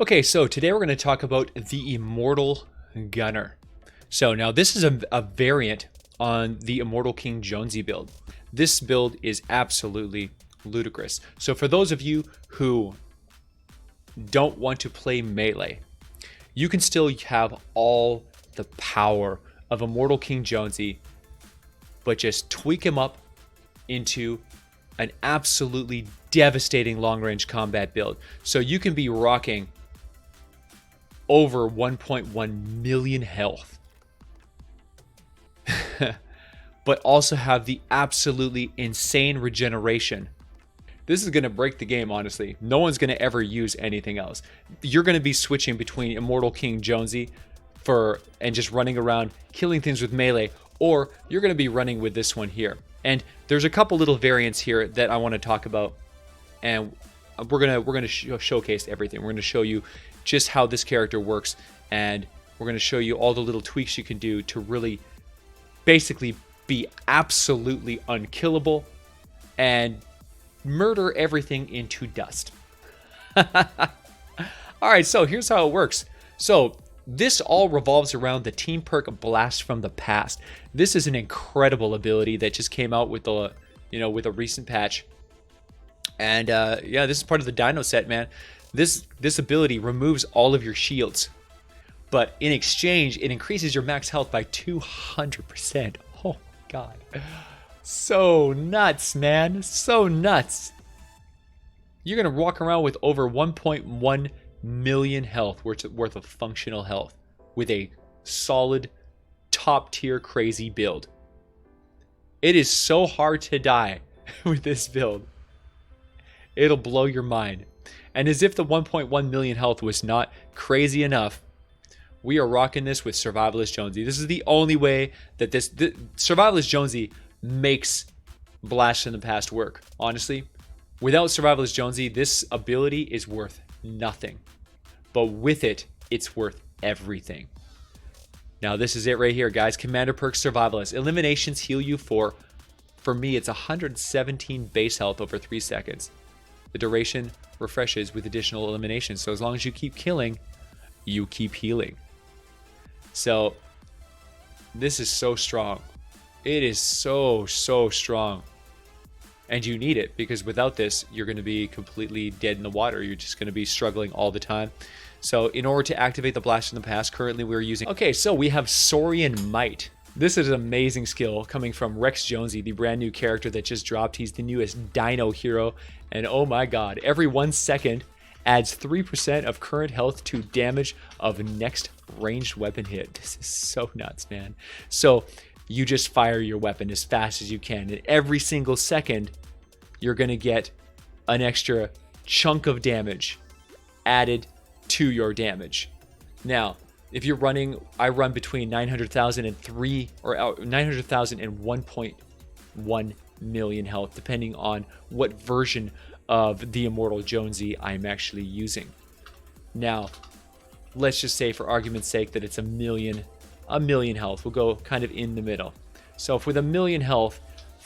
Okay, so today we're going to talk about the Immortal Gunner. So now this is a variant on the Immortal King Jonesy build. This build is absolutely ludicrous. So for those of you who don't want to play melee, you can still have all the power of Immortal King Jonesy, but just tweak him up into an absolutely devastating long-range combat build. So you can be rocking over 1.1 million health, but also have the absolutely insane regeneration. This is going to break the game, honestly. No one's going to ever use anything else. You're going to be switching between Immortal King Jonesy and just running around killing things with melee, or you're going to be running with this one here. And there's a couple little variants here that I want to talk about, and we're gonna showcase everything. We're gonna show you just how this character works, and we're gonna show you all the little tweaks you can do to really basically be absolutely unkillable and murder everything into dust. Alright, so here's how it works. So this all revolves around the team perk Blast from the Past. This is an incredible ability that just came out with a recent patch. And yeah, this is part of the Dino set, man. This ability removes all of your shields, but in exchange, it increases your max health by 200%. Oh god, so nuts, man, so nuts. You're gonna walk around with over 1.1 million health worth of functional health with a solid, top tier, crazy build. It is so hard to die with this build. It'll blow your mind. And as if the 1.1 million health was not crazy enough, we are rocking this with Survivalist Jonesy. This is the only way that Survivalist Jonesy makes Blast from the Past work. Honestly, without Survivalist Jonesy, this ability is worth nothing. But with it, it's worth everything. Now this is it right here, guys. Commander perk Survivalist. Eliminations heal you for me, it's 117 base health over 3 seconds. The duration refreshes with additional eliminations. So as long as you keep killing, you keep healing. So this is so strong. It is so strong. And you need it, because without this, you're going to be completely dead in the water. You're just going to be struggling all the time. So in order to activate the Blast from the Past, currently we're using... Okay, so we have Saurian Might. This is an amazing skill coming from Rex Jonesy, the brand new character that just dropped. He's the newest Dino hero, and oh my god, every 1 second adds 3% of current health to damage of next ranged weapon hit. This is so nuts, man. So you just fire your weapon as fast as you can, and every single second you're gonna get an extra chunk of damage added to your damage. Now, if you're running, I run between 900,000 and 900,000 and 1.1 million health, depending on what version of the Immortal Jonesy I'm actually using. Now, let's just say for argument's sake that it's a million health. We'll go kind of in the middle. So if with a million health,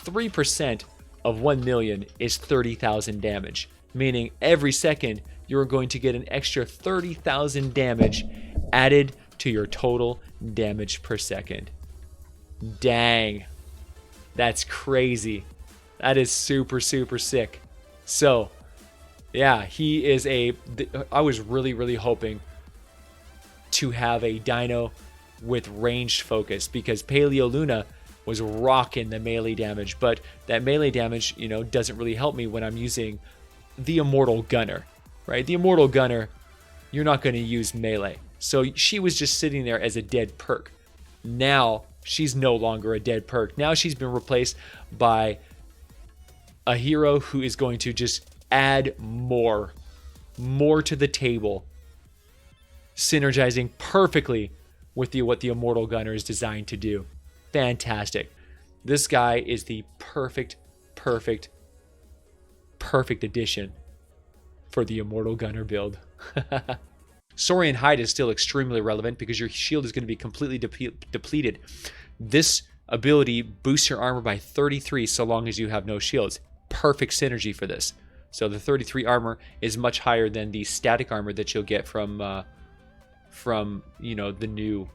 3% of 1 million is 30,000 damage, meaning every second you're going to get an extra 30,000 damage added to your total damage per second. Dang, that's crazy. That is super sick. So yeah, he is I was really hoping to have a Dino with ranged focus, because Paleo Luna was rocking the melee damage, but that melee damage, doesn't really help me when I'm using the Immortal Gunner, right? The Immortal Gunner, you're not going to use melee. So she was just sitting there as a dead perk. Now she's no longer a dead perk. Now she's been replaced by a hero who is going to just add more to the table, synergizing perfectly with what the Immortal Gunner is designed to do. Fantastic. This guy is the perfect addition for the Immortal Gunner build. Saurian Might is still extremely relevant because your shield is going to be completely depleted. This ability boosts your armor by 33 so long as you have no shields. Perfect synergy for this. So the 33 armor is much higher than the static armor that you'll get from you know, the new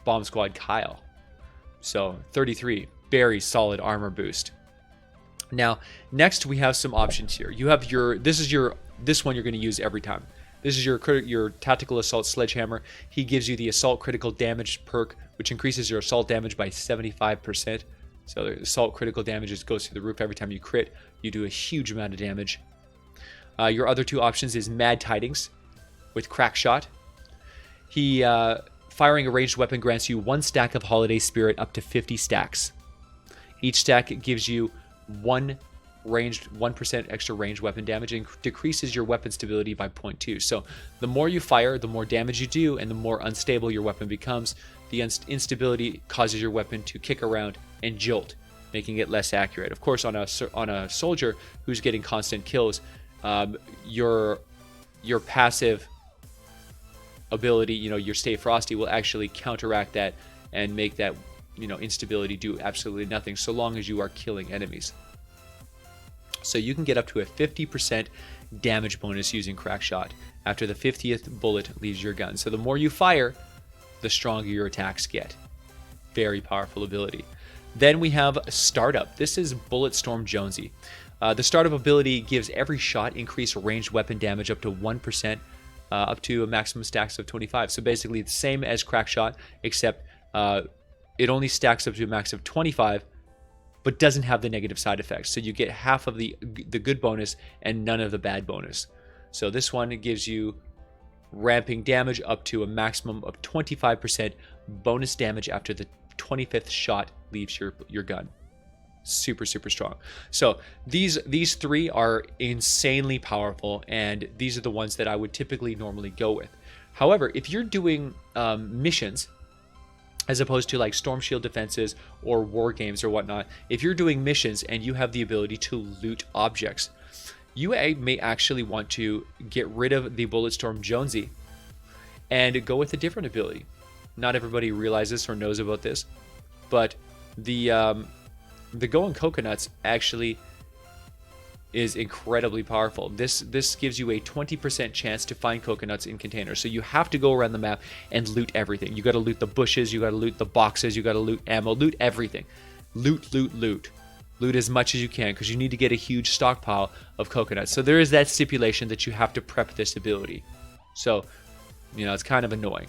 Bomb Squad Kyle. So 33, very solid armor boost. Now, next we have some options here. You have this one you're going to use every time. This is your tactical assault Sledgehammer. He gives you the assault critical damage perk, which increases your assault damage by 75%. So the assault critical damage goes through the roof every time you crit. You do a huge amount of damage. Your other two options is Mad Tidings with Crack Shot. He firing a ranged weapon grants you 1 stack of Holiday Spirit up to 50 stacks. Each stack gives you 1% extra ranged weapon damage and decreases your weapon stability by 0.2. So the more you fire, the more damage you do, and the more unstable your weapon becomes. The instability causes your weapon to kick around and jolt, making it less accurate. Of course, on a soldier who's getting constant kills, your passive ability, you know, your Stay Frosty, will actually counteract that and make that, you know, instability do absolutely nothing so long as you are killing enemies. So you can get up to a 50% damage bonus using Crack Shot after the 50th bullet leaves your gun. So the more you fire, the stronger your attacks get. Very powerful ability. Then we have Startup. This is Bulletstorm Jonesy. The Startup ability gives every shot increased ranged weapon damage up to 1%, up to a maximum stacks of 25. So basically the same as Crack Shot, except it only stacks up to a max of 25, but doesn't have the negative side effects. So you get half of the good bonus and none of the bad bonus. So this one gives you ramping damage up to a maximum of 25% bonus damage after the 25th shot leaves your gun. Super strong. So these three are insanely powerful, and these are the ones that I would typically normally go with. However, if you're doing missions, as opposed to like Storm Shield defenses or war games or whatnot, if you're doing missions and you have the ability to loot objects, you may actually want to get rid of the Bulletstorm Jonesy and go with a different ability. Not everybody realizes or knows about this, but the Going Coconuts actually is incredibly powerful. This gives you a 20% chance to find coconuts in containers. So you have to go around the map and loot everything. You got to loot the bushes, you got to loot the boxes, you got to loot ammo, loot everything. Loot. Loot as much as you can, because you need to get a huge stockpile of coconuts. So there is that stipulation that you have to prep this ability. So, you know, it's kind of annoying.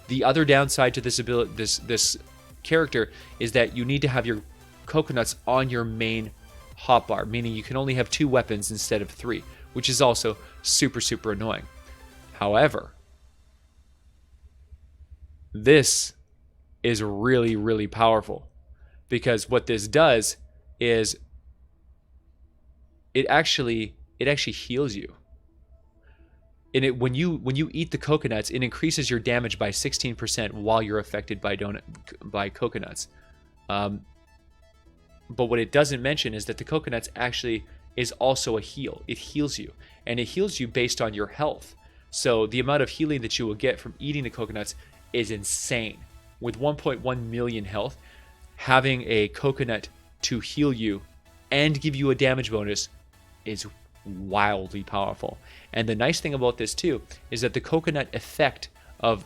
The other downside to this ability, this character, is that you need to have your coconuts on your main hotbar, meaning you can only have 2 weapons instead of 3, which is also super annoying. However, this is really powerful, because what this does is it actually heals you. And when you eat the coconuts, it increases your damage by 16% while you're affected by coconuts. But what it doesn't mention is that the coconuts actually is also a heal. It heals you, and it heals you based on your health. So the amount of healing that you will get from eating the coconuts is insane. With 1.1 million health, having a coconut to heal you and give you a damage bonus is wildly powerful. And the nice thing about this too is that the coconut effect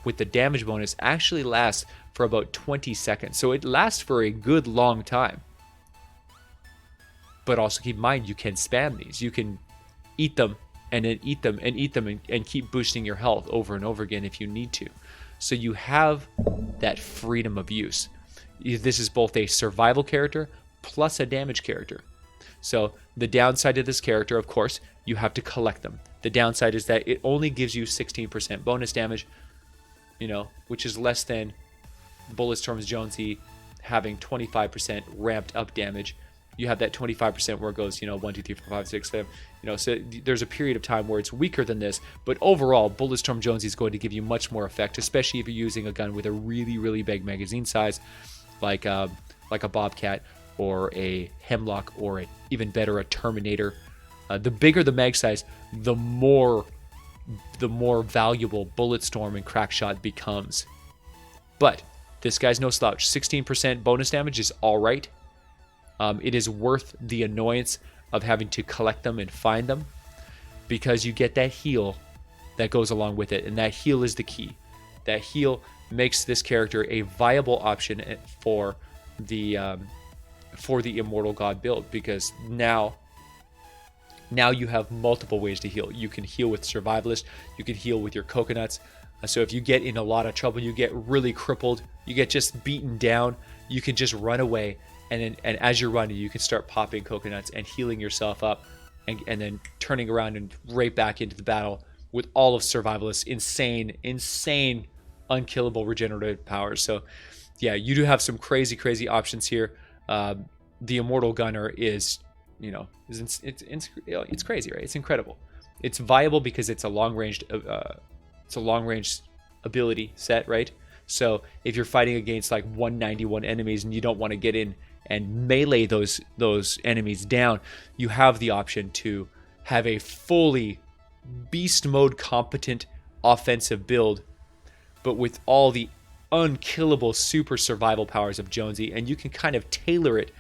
with the damage bonus actually lasts for about 20 seconds. So it lasts for a good long time. But also keep in mind, you can spam these. You can eat them and then eat them and eat them and keep boosting your health over and over again if you need to. So you have that freedom of use. This is both a survival character plus a damage character. So the downside of this character, of course, you have to collect them. The downside is that it only gives you 16% bonus damage, you know, which is less than Bulletstorm Jonesy having 25% ramped up damage. You have that 25% where it goes, you know, 1, 2, 3, 4, 5, 6, 7. You know, so there's a period of time where it's weaker than this. But overall, Bulletstorm Jonesy is going to give you much more effect, especially if you're using a gun with a really big magazine size, like a Bobcat or a Hemlock, or even better, a Terminator. The bigger the mag size, the more valuable Bulletstorm and Crack Shot becomes. But this guy's no slouch. 16% bonus damage is all right. It is worth the annoyance of having to collect them and find them, because you get that heal that goes along with it, and that heal is the key. That heal makes this character a viable option for the Immortal God build, because now you have multiple ways to heal. You can heal with Survivalist, you can heal with your coconuts. So if you get in a lot of trouble, you get really crippled, you get just beaten down, you can just run away, and as you're running, you can start popping coconuts and healing yourself up, and then turning around and right back into the battle with all of Survivalist's insane, unkillable regenerative powers. So yeah, you do have some crazy options here. The Immortal Gunner is, it's crazy, right? It's incredible. It's viable because it's a long-range ability set, right? So if you're fighting against like 191 enemies and you don't want to get in and melee those enemies down, you have the option to have a fully beast mode competent offensive build, but with all the unkillable super survival powers of Jonesy, and you can kind of tailor it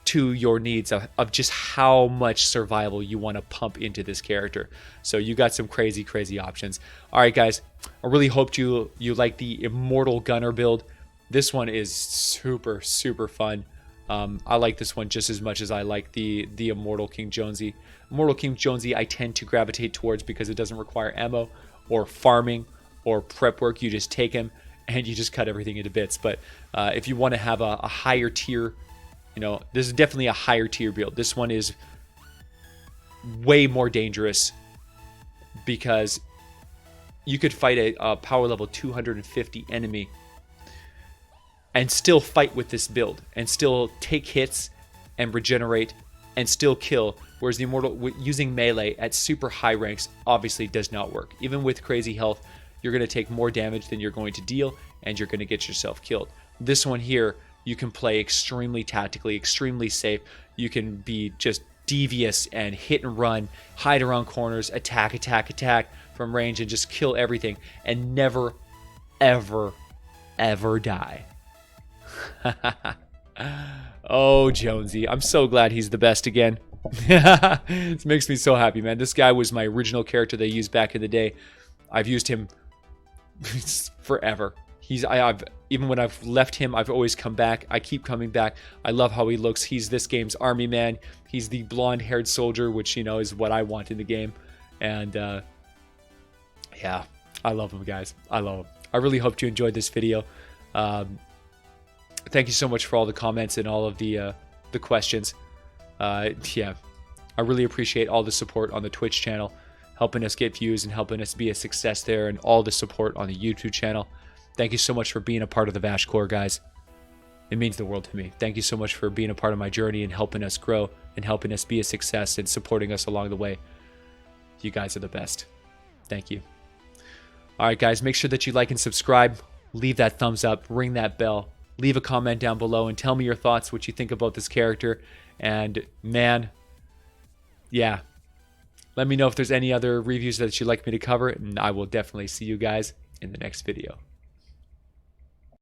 to your needs of just how much survival you want to pump into this character. So you got some crazy options. All right, guys, I really hoped you like the Immortal Gunner build. This one is super fun. I like this one just as much as I like the Immortal King Jonesy. Immortal King Jonesy I tend to gravitate towards because it doesn't require ammo or farming or prep work. You just take him and you just cut everything into bits. But if you want to have a higher tier, this is definitely a higher tier build. This one is way more dangerous because you could fight a power level 250 enemy and still fight with this build and still take hits and regenerate and still kill, whereas the Immortal using melee at super high ranks obviously does not work. Even with crazy health, you're going to take more damage than you're going to deal, and you're going to get yourself killed. This one here, you can play extremely tactically, extremely safe. You can be just devious and hit and run, hide around corners, attack from range, and just kill everything and never, ever die. Oh, Jonesy, I'm so glad he's the best again. This makes me so happy, man. This guy was my original character they used back in the day. I've used him forever. Even when I've left him, I've always come back. I keep coming back. I love how he looks. He's this game's army man. He's the blonde-haired soldier, which is what I want in the game. And yeah, I love him, guys. I love him. I really hope you enjoyed this video. Thank you so much for all the comments and all of the questions. Yeah, I really appreciate all the support on the Twitch channel, helping us get views and helping us be a success there, and all the support on the YouTube channel. Thank you so much for being a part of the Vash Corps, guys. It means the world to me. Thank you so much for being a part of my journey and helping us grow and helping us be a success and supporting us along the way. You guys are the best. Thank you. All right, guys, make sure that you like and subscribe. Leave that thumbs up. Ring that bell. Leave a comment down below and tell me your thoughts, what you think about this character. And, man, yeah. Let me know if there's any other reviews that you'd like me to cover, and I will definitely see you guys in the next video.